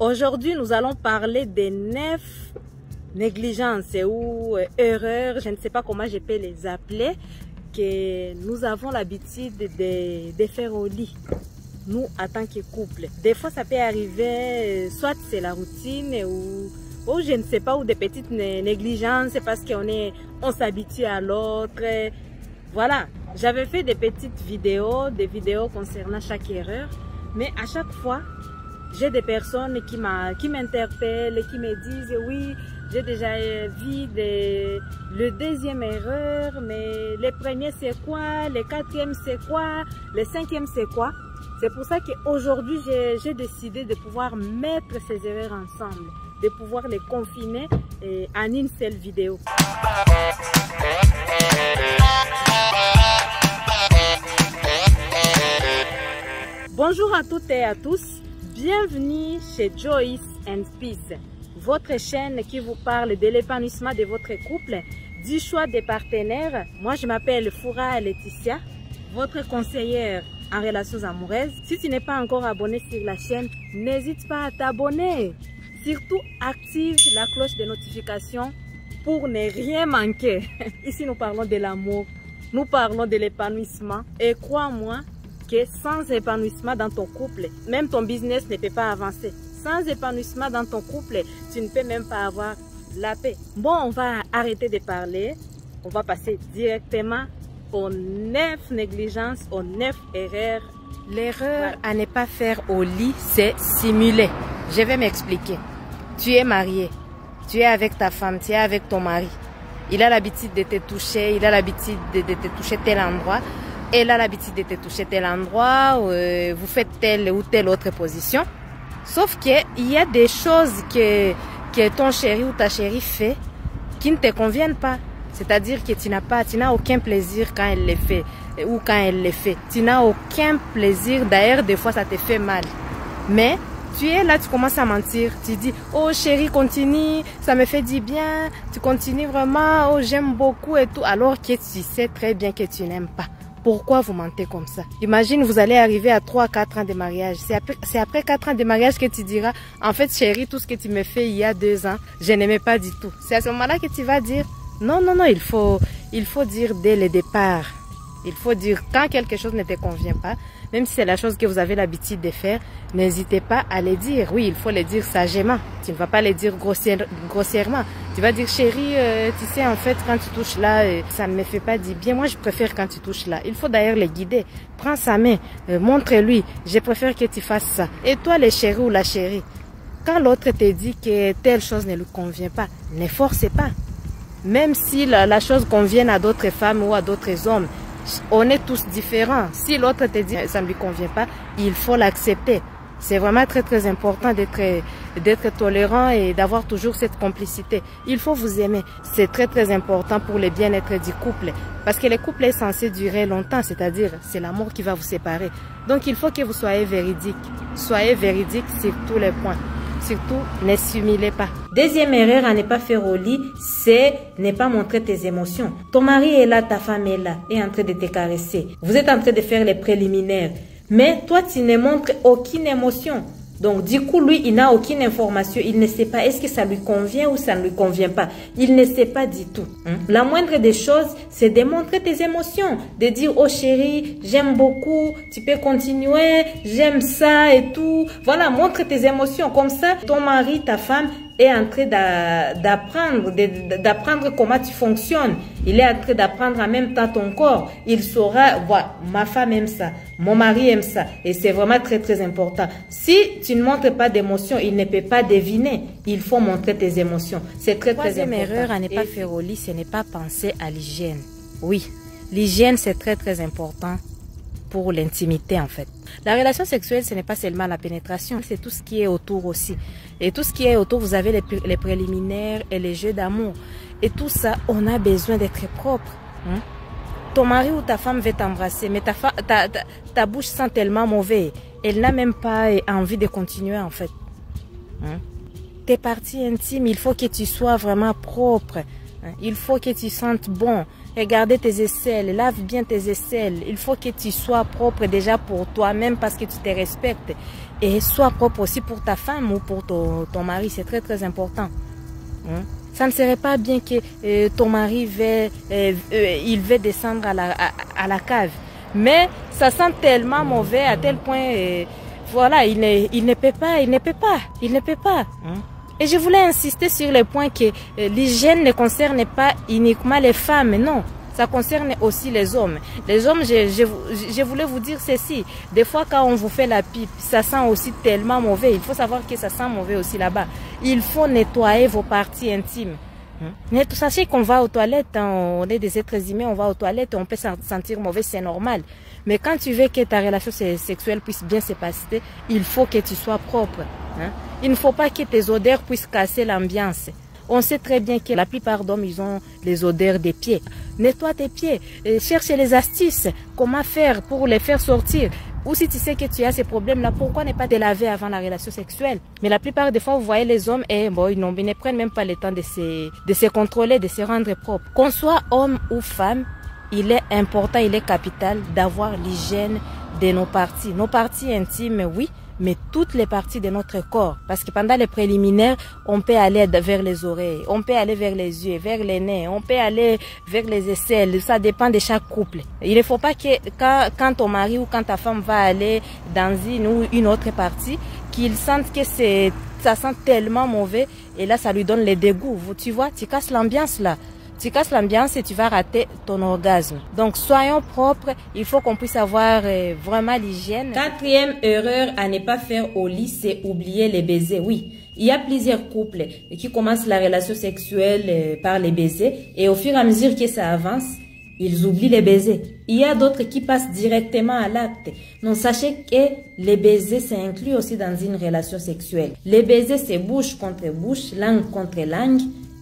Aujourd'hui, nous allons parler des 9 négligences ou erreurs, je ne sais pas comment je peux les appeler, que nous avons l'habitude de faire au lit, nous en tant que couple. Des fois, ça peut arriver, soit c'est la routine ou je ne sais pas, ou des petites négligences parce on s'habitue à l'autre. Voilà, j'avais fait des petites vidéos, concernant chaque erreur, mais à chaque fois, j'ai des personnes qui m'interpellent, qui me disent oui, j'ai déjà vu le deuxième erreur, mais le premier c'est quoi, le quatrième c'est quoi, le cinquième c'est quoi. C'est pour ça qu'aujourd'hui j'ai décidé de pouvoir mettre ces erreurs ensemble, de pouvoir les confiner en une seule vidéo. Bonjour à toutes et à tous. Bienvenue chez Joyce and Peace, votre chaîne qui vous parle de l'épanouissement de votre couple, du choix des partenaires. Moi, je m'appelle Foura Laetitia, votre conseillère en relations amoureuses. Si tu n'es pas encore abonné sur la chaîne, n'hésite pas à t'abonner. Surtout, active la cloche de notification pour ne rien manquer. Ici, nous parlons de l'amour, nous parlons de l'épanouissement. Et crois-moi, que sans épanouissement dans ton couple, même ton business ne peut pas avancer. Sans épanouissement dans ton couple, tu ne peux même pas avoir la paix. Bon, on va arrêter de parler. On va passer directement aux 9 négligences, aux 9 erreurs. L'erreur à ne pas faire au lit, c'est simuler. Je vais m'expliquer. Tu es marié, tu es avec ta femme, tu es avec ton mari. Il a l'habitude de te toucher, il a l'habitude de te toucher tel endroit. Elle a l'habitude de te toucher tel endroit, vous faites telle ou telle autre position. Sauf qu'il y a des choses que ton chéri ou ta chérie fait qui ne te conviennent pas. C'est-à-dire que tu n'as aucun plaisir quand elle les fait ou quand elle les fait. Tu n'as aucun plaisir, d'ailleurs des fois ça te fait mal. Mais tu es là, tu commences à mentir. Tu dis, oh chérie, continue, ça me fait du bien. Tu continues vraiment, oh j'aime beaucoup et tout. Alors que tu sais très bien que tu n'aimes pas. Pourquoi vous mentez comme ça? Imagine, vous allez arriver à 3-4 ans de mariage. C'est après 4 ans de mariage que tu diras, en fait chérie, tout ce que tu me fais il y a 2 ans, je n'aimais pas du tout. C'est à ce moment-là que tu vas dire, non, il faut dire dès le départ. Il faut dire quand quelque chose ne te convient pas, même si c'est la chose que vous avez l'habitude de faire, n'hésitez pas à le dire. Oui, il faut le dire sagement. Tu ne vas pas le dire grossièrement. Tu vas dire, chérie, tu sais, en fait, quand tu touches là, ça ne me fait pas du bien. Moi, je préfère quand tu touches là. Il faut d'ailleurs le guider. Prends sa main, montre-lui. Je préfère que tu fasses ça. Et toi, le chéri ou la chérie, quand l'autre te dit que telle chose ne lui convient pas, ne forcez pas. Même si la chose convient à d'autres femmes ou à d'autres hommes, on est tous différents. Si l'autre te dit que ça ne lui convient pas, il faut l'accepter. C'est vraiment très important d'être tolérant et d'avoir toujours cette complicité. Il faut vous aimer. C'est très important pour le bien-être du couple. Parce que le couple est censé durer longtemps, c'est-à-dire c'est l'amour qui va vous séparer. Donc il faut que vous soyez véridique. Soyez véridique sur tous les points. Surtout, ne simulez pas. Deuxième erreur à ne pas faire au lit, c'est ne pas montrer tes émotions. Ton mari est là, ta femme est là, est en train de te caresser. Vous êtes en train de faire les préliminaires. Mais toi, tu ne montres aucune émotion. Donc, du coup, lui, il n'a aucune information. Il ne sait pas est-ce que ça lui convient ou ça ne lui convient pas. Il ne sait pas du tout. La moindre des choses, c'est de montrer tes émotions. De dire, oh chérie, j'aime beaucoup, tu peux continuer, j'aime ça et tout. Voilà, montre tes émotions. Comme ça, ton mari, ta femme est en train d'apprendre comment tu fonctionnes. Il est en train d'apprendre en même temps ton corps. Il saura, voilà, ma femme aime ça, mon mari aime ça. Et c'est vraiment très important. Si tu ne montres pas d'émotions, il ne peut pas deviner. Il faut montrer tes émotions. C'est très important. Troisième erreur à ne pas faire au lit, ce n'est pas penser à l'hygiène. Oui, l'hygiène c'est très important pour l'intimité en fait. La relation sexuelle, ce n'est pas seulement la pénétration, c'est tout ce qui est autour aussi. Et tout ce qui est autour, vous avez les préliminaires et les jeux d'amour. Et tout ça, on a besoin d'être propre. Ton mari ou ta femme veut t'embrasser, mais ta bouche sent tellement mauvais. Elle n'a même pas envie de continuer en fait. Tes parties intimes, il faut que tu sois vraiment propre. Il faut que tu sentes bon. Regardez tes aisselles, lave bien tes aisselles. Il faut que tu sois propre déjà pour toi-même parce que tu te respectes. Et sois propre aussi pour ta femme ou pour ton mari, c'est très très important. Ça ne serait pas bien que ton mari il veut descendre à la cave. Mais ça sent tellement mauvais à tel point, voilà, il ne peut pas. Et je voulais insister sur le point que l'hygiène ne concerne pas uniquement les femmes, non. Ça concerne aussi les hommes. Les hommes, je voulais vous dire ceci. Des fois, quand on vous fait la pipe, ça sent aussi tellement mauvais. Il faut savoir que ça sent mauvais aussi là-bas. Il faut nettoyer vos parties intimes. Mais sachez qu'on va aux toilettes, on est des êtres humains, on va aux toilettes, on peut sentir mauvais, c'est normal. Mais quand tu veux que ta relation sexuelle puisse bien se passer, il faut que tu sois propre. Il ne faut pas que tes odeurs puissent casser l'ambiance. On sait très bien que la plupart d'hommes, ils ont les odeurs des pieds. Nettoie tes pieds, cherche les astuces, comment faire pour les faire sortir. Ou si tu sais que tu as ces problèmes-là, pourquoi ne pas te laver avant la relation sexuelle? Mais la plupart des fois, vous voyez les hommes, ils ne prennent même pas le temps de se contrôler, de se rendre propre. Qu'on soit homme ou femme, il est important, il est capital d'avoir l'hygiène de nos parties. Nos parties intimes, oui, mais toutes les parties de notre corps. Parce que pendant les préliminaires, on peut aller vers les oreilles, on peut aller vers les yeux, vers les nez, on peut aller vers les aisselles. Ça dépend de chaque couple. Il ne faut pas que quand ton mari ou quand ta femme va aller dans une ou une autre partie, qu'il sente que ça sent tellement mauvais et là, ça lui donne le dégoût. Tu vois, tu casses l'ambiance là. Tu casses l'ambiance et tu vas rater ton orgasme. Donc, soyons propres. Il faut qu'on puisse avoir vraiment l'hygiène. Quatrième erreur à ne pas faire au lit, c'est oublier les baisers. Oui, il y a plusieurs couples qui commencent la relation sexuelle par les baisers. Et au fur et à mesure que ça avance, ils oublient les baisers. Il y a d'autres qui passent directement à l'acte. Donc, sachez que les baisers, c'est inclus aussi dans une relation sexuelle. Les baisers, c'est bouche contre bouche, langue contre langue.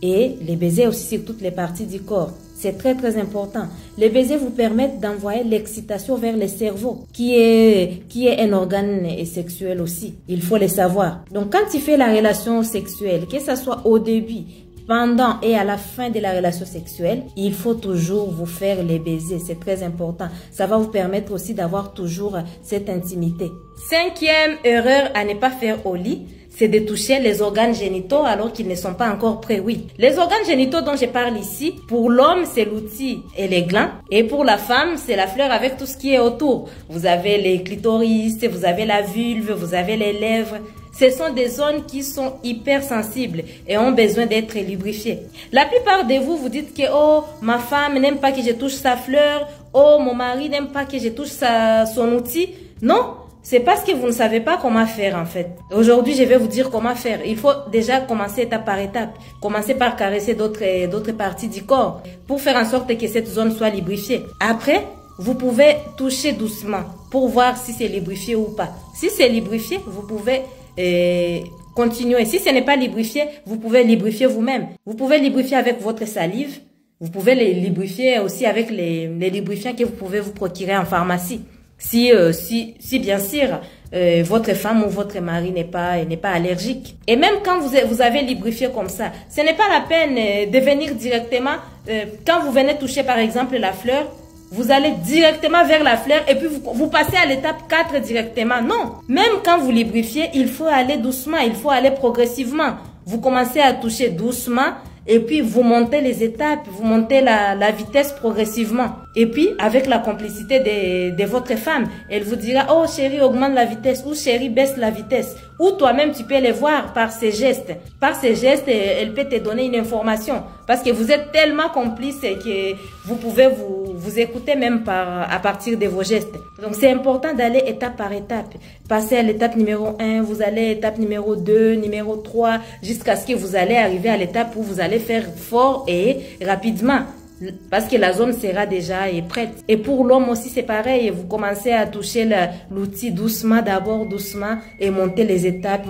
Et les baisers aussi sur toutes les parties du corps. C'est très très important. Les baisers vous permettent d'envoyer l'excitation vers le cerveau, qui est un organe sexuel aussi. Il faut le savoir. Donc quand tu fais la relation sexuelle, que ce soit au début, pendant et à la fin de la relation sexuelle, il faut toujours vous faire les baisers. C'est très important. Ça va vous permettre aussi d'avoir toujours cette intimité. Cinquième erreur à ne pas faire au lit, c'est de toucher les organes génitaux alors qu'ils ne sont pas encore prêts, oui. Les organes génitaux dont je parle ici, pour l'homme, c'est l'outil et les glands. Et pour la femme, c'est la fleur avec tout ce qui est autour. Vous avez les clitoris, vous avez la vulve, vous avez les lèvres. Ce sont des zones qui sont hyper sensibles et ont besoin d'être lubrifiées. La plupart de vous, vous dites que « Oh, ma femme n'aime pas que je touche sa fleur. Oh, mon mari n'aime pas que je touche son outil. » Non, c'est parce que vous ne savez pas comment faire en fait. Aujourd'hui, je vais vous dire comment faire. Il faut déjà commencer étape par étape. Commencer par caresser d'autres parties du corps pour faire en sorte que cette zone soit lubrifiée. Après, vous pouvez toucher doucement pour voir si c'est lubrifié ou pas. Si c'est lubrifié, vous pouvez continuer. Si ce n'est pas lubrifié, vous pouvez lubrifier vous-même. Vous pouvez lubrifier avec votre salive. Vous pouvez les lubrifier aussi avec les lubrifiants que vous pouvez vous procurer en pharmacie. Si bien sûr, votre femme ou votre mari n'est pas allergique. Et même quand vous avez lubrifié comme ça, ce n'est pas la peine de venir directement, quand vous venez toucher par exemple la fleur, vous allez directement vers la fleur et puis vous passez à l'étape 4 directement. Non, même quand vous lubrifiez, il faut aller doucement, il faut aller progressivement. Vous commencez à toucher doucement et puis vous montez les étapes, vous montez la vitesse progressivement. Et puis avec la complicité de votre femme, elle vous dira « Oh chérie, augmente la vitesse » ou « Chérie, baisse la vitesse » ou toi-même tu peux les voir par ses gestes. Par ses gestes, elle peut te donner une information parce que vous êtes tellement complices que vous pouvez vous écouter même à partir de vos gestes. Donc c'est important d'aller étape par étape. Passer à l'étape numéro 1, vous allez à l'étape numéro 2, numéro 3, jusqu'à ce que vous allez arriver à l'étape où vous allez faire fort et rapidement. Parce que la zone sera déjà prête. Et pour l'homme aussi, c'est pareil. Vous commencez à toucher l'outil doucement, d'abord doucement, et monter les étapes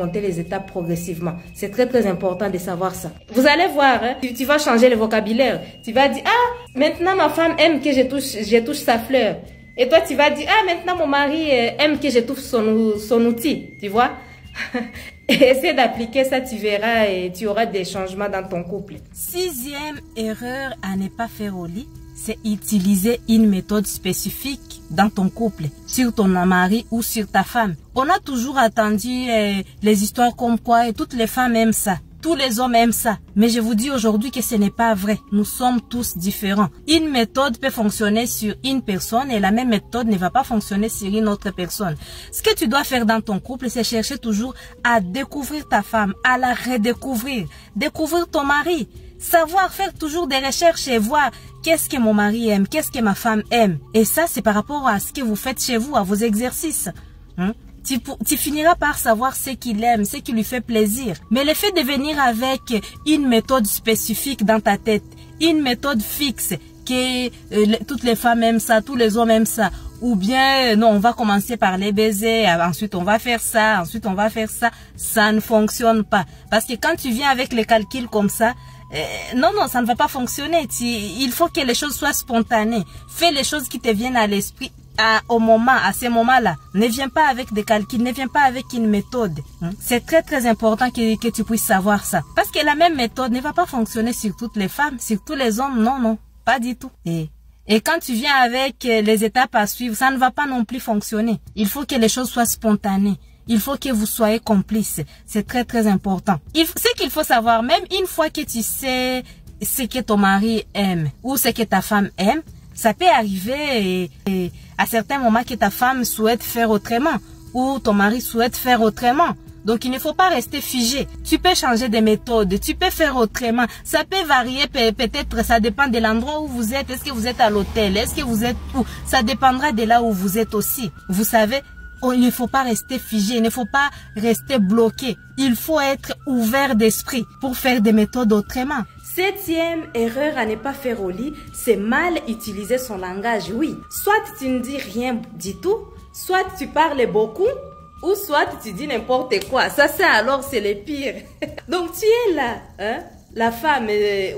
progressivement. C'est très très important de savoir ça. Vous allez voir, hein, tu vas changer le vocabulaire. Tu vas dire, ah, maintenant ma femme aime que je touche sa fleur. Et toi, tu vas dire, ah, maintenant mon mari aime que je touche son outil. Tu vois? Essaie d'appliquer ça, tu verras et tu auras des changements dans ton couple. Sixième erreur à ne pas faire au lit, c'est utiliser une méthode spécifique dans ton couple, sur ton mari ou sur ta femme. On a toujours entendu les histoires comme quoi toutes les femmes aiment ça. Tous les hommes aiment ça. Mais je vous dis aujourd'hui que ce n'est pas vrai. Nous sommes tous différents. Une méthode peut fonctionner sur une personne et la même méthode ne va pas fonctionner sur une autre personne. Ce que tu dois faire dans ton couple, c'est chercher toujours à découvrir ta femme, à la redécouvrir, découvrir ton mari, savoir faire toujours des recherches et voir qu'est-ce que mon mari aime, qu'est-ce que ma femme aime. Et ça, c'est par rapport à ce que vous faites chez vous, à vos exercices. Tu finiras par savoir ce qu'il aime, ce qui lui fait plaisir. Mais le fait de venir avec une méthode spécifique dans ta tête, une méthode fixe, que toutes les femmes aiment ça, tous les hommes aiment ça, ou bien non, on va commencer par les baisers, ensuite on va faire ça, ensuite on va faire ça, ça ne fonctionne pas. Parce que quand tu viens avec les calculs comme ça, non, ça ne va pas fonctionner. Il faut que les choses soient spontanées. Fais les choses qui te viennent à l'esprit au moment, à ce moment-là. Ne viens pas avec des calculs, ne viens pas avec une méthode. C'est très important que tu puisses savoir ça. Parce que la même méthode ne va pas fonctionner sur toutes les femmes, sur tous les hommes, non, pas du tout. Et quand tu viens avec les étapes à suivre, ça ne va pas non plus fonctionner. Il faut que les choses soient spontanées. Il faut que vous soyez complices. C'est très important. Ce qu'il faut savoir, même une fois que tu sais ce que ton mari aime ou ce que ta femme aime, ça peut arriver et à certains moments que ta femme souhaite faire autrement ou ton mari souhaite faire autrement. Donc, il ne faut pas rester figé. Tu peux changer de méthode, tu peux faire autrement. Ça peut varier, peut-être, ça dépend de l'endroit où vous êtes. Est-ce que vous êtes à l'hôtel? Est-ce que vous êtes où? Ça dépendra de là où vous êtes aussi. Vous savez, il ne faut pas rester figé, il ne faut pas rester bloqué. Il faut être ouvert d'esprit pour faire des méthodes autrement. Septième erreur à ne pas faire au lit, c'est mal utiliser son langage. Oui, soit tu ne dis rien du tout, soit tu parles beaucoup, ou soit tu dis n'importe quoi. Ça, c'est le pire. Donc, tu es là, hein, la femme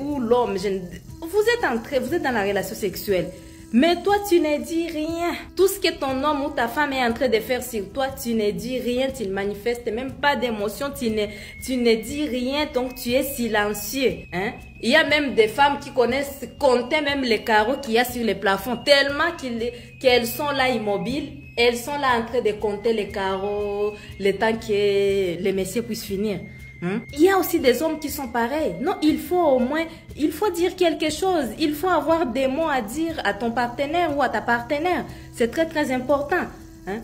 ou l'homme, vous êtes dans la relation sexuelle. Mais toi, tu ne dis rien. Tout ce que ton homme ou ta femme est en train de faire sur toi, tu ne dis rien, tu ne manifestes même pas d'émotion, tu ne dis rien, donc tu es silencieux. Hein? Il y a même des femmes qui connaissent compter même les carreaux qu'il y a sur les plafonds, tellement qu'elles sont là immobiles. Elles sont là en train de compter les carreaux, le temps que les messieurs puissent finir. Il y a aussi des hommes qui sont pareils. Non, il faut dire quelque chose. Il faut avoir des mots à dire à ton partenaire ou à ta partenaire. C'est très important.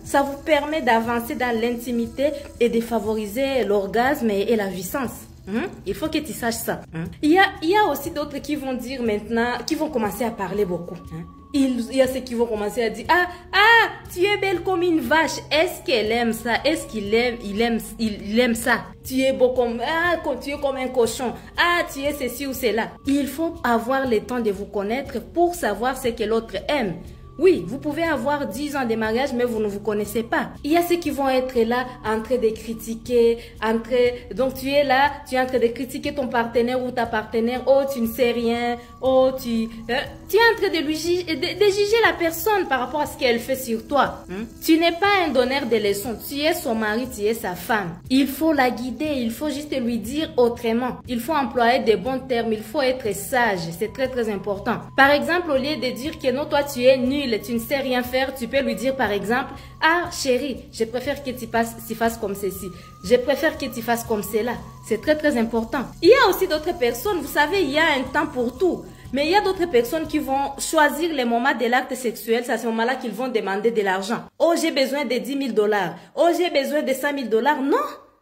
Ça vous permet d'avancer dans l'intimité et de favoriser l'orgasme et la jouissance. Il faut que tu saches ça. Il y a aussi d'autres qui vont dire maintenant, qui vont commencer à parler beaucoup. Il y a ceux qui vont commencer à dire tu es belle comme une vache. Est-ce qu'elle aime ça? Est-ce qu'il aime il aime ça? Tu es beau comme tu es comme un cochon. Tu es ceci ou cela. Il faut avoir le temps de vous connaître pour savoir ce que l'autre aime. Oui, vous pouvez avoir 10 ans de mariage, mais vous ne vous connaissez pas. Il y a ceux qui vont être là en train de critiquer, donc tu es là, tu es en train de critiquer ton partenaire ou ta partenaire. Oh, tu ne sais rien. Oh, tu es en train de juger la personne par rapport à ce qu'elle fait sur toi. Tu n'es pas un donneur de leçons. Tu es son mari, tu es sa femme. Il faut la guider, il faut juste lui dire autrement. Il faut employer des bons termes, il faut être sage. C'est très important. Par exemple, au lieu de dire que non, toi tu es nul, tu ne sais rien faire, tu peux lui dire par exemple, chérie, je préfère que tu fasses comme ceci. Je préfère que tu fasses comme cela. C'est très important. Il y a aussi d'autres personnes, vous savez, il y a un temps pour tout. Mais il y a d'autres personnes qui vont choisir les moments de l'acte sexuel. C'est à ce moment-là qu'ils vont demander de l'argent. Oh, j'ai besoin de 10 000 $. Oh, j'ai besoin de 5 000 $. Non,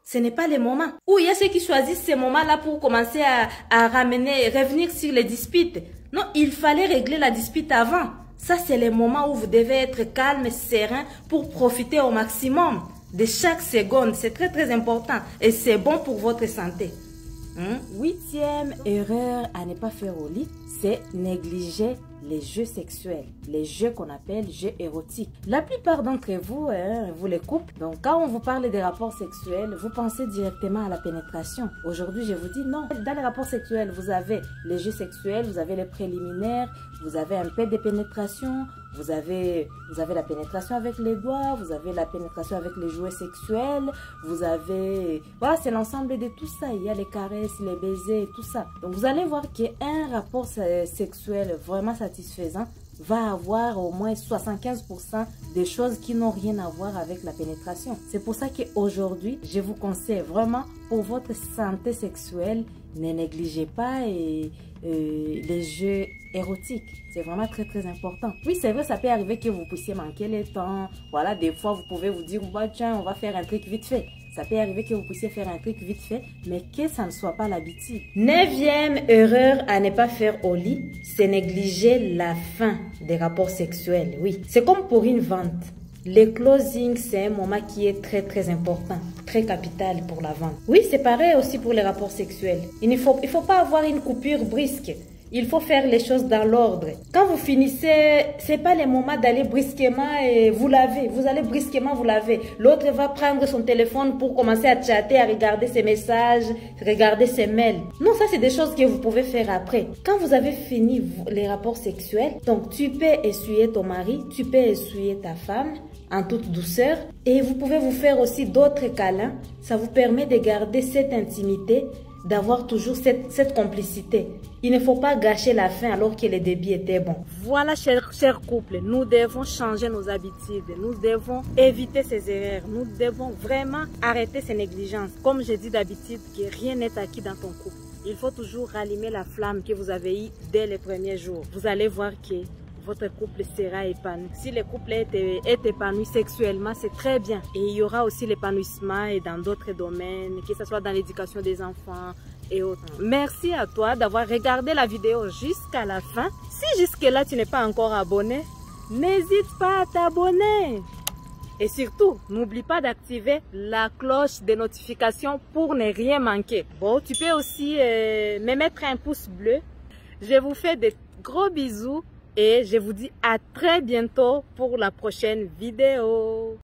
ce n'est pas le moment. Ou il y a ceux qui choisissent ces moments-là pour commencer à revenir sur les disputes. Non, il fallait régler la dispute avant. Ça, c'est le moment où vous devez être calme, serein pour profiter au maximum de chaque seconde. C'est très important et c'est bon pour votre santé. Huitième erreur à ne pas faire au lit, c'est négliger les jeux sexuels, les jeux qu'on appelle jeux érotiques. La plupart d'entre vous, vous les couples, donc quand on vous parle des rapports sexuels, vous pensez directement à la pénétration. Aujourd'hui, je vous dis non. Dans les rapports sexuels, vous avez les jeux sexuels, vous avez les préliminaires, vous avez un peu de pénétration, vous avez la pénétration avec les doigts, vous avez la pénétration avec les jouets sexuels, vous avez... Voilà, c'est l'ensemble de tout ça. Il y a les caresses, les baisers, tout ça. Donc, vous allez voir qu'un rapport sexuel vraiment satisfaisant, va avoir au moins 75% des choses qui n'ont rien à voir avec la pénétration. C'est pour ça qu'aujourd'hui, je vous conseille vraiment pour votre santé sexuelle, ne négligez pas les jeux érotiques. C'est vraiment très très important. Oui, c'est vrai, ça peut arriver que vous puissiez manquer le temps. Voilà, des fois, vous pouvez vous dire, bah, tiens, on va faire un truc vite fait. Ça peut arriver que vous puissiez faire un truc vite fait, mais que ça ne soit pas l'habitude. 9e erreur à ne pas faire au lit, c'est négliger la fin des rapports sexuels. Oui, c'est comme pour une vente. Le closing, c'est un moment qui est très très important, très capital pour la vente. Oui, c'est pareil aussi pour les rapports sexuels. Il ne faut pas avoir une coupure brusque. Il faut faire les choses dans l'ordre. Quand vous finissez, c'est pas le moment d'aller brusquement et vous laver. Vous allez brusquement vous laver. L'autre va prendre son téléphone pour commencer à chatter, à regarder ses messages, regarder ses mails. Non, ça c'est des choses que vous pouvez faire après. Quand vous avez fini les rapports sexuels, donc tu peux essuyer ton mari, tu peux essuyer ta femme en toute douceur et vous pouvez vous faire aussi d'autres câlins. Ça vous permet de garder cette intimité, d'avoir toujours cette complicité. Il ne faut pas gâcher la fin alors que le début était bon. Voilà, chers couples, nous devons changer nos habitudes. Nous devons éviter ces erreurs. Nous devons vraiment arrêter ces négligences. Comme je dis d'habitude, que rien n'est acquis dans ton couple. Il faut toujours rallumer la flamme que vous avez eue dès les premiers jours. Vous allez voir que votre couple sera épanoui. Si le couple est épanoui sexuellement, c'est très bien. Et il y aura aussi l'épanouissement et dans d'autres domaines, que ce soit dans l'éducation des enfants et autres. Merci à toi d'avoir regardé la vidéo jusqu'à la fin. Si jusque-là tu n'es pas encore abonné, n'hésite pas à t'abonner. Et surtout, n'oublie pas d'activer la cloche de notification pour ne rien manquer. Bon, tu peux aussi me mettre un pouce bleu. Je vous fais de gros bisous. Et je vous dis à très bientôt pour la prochaine vidéo.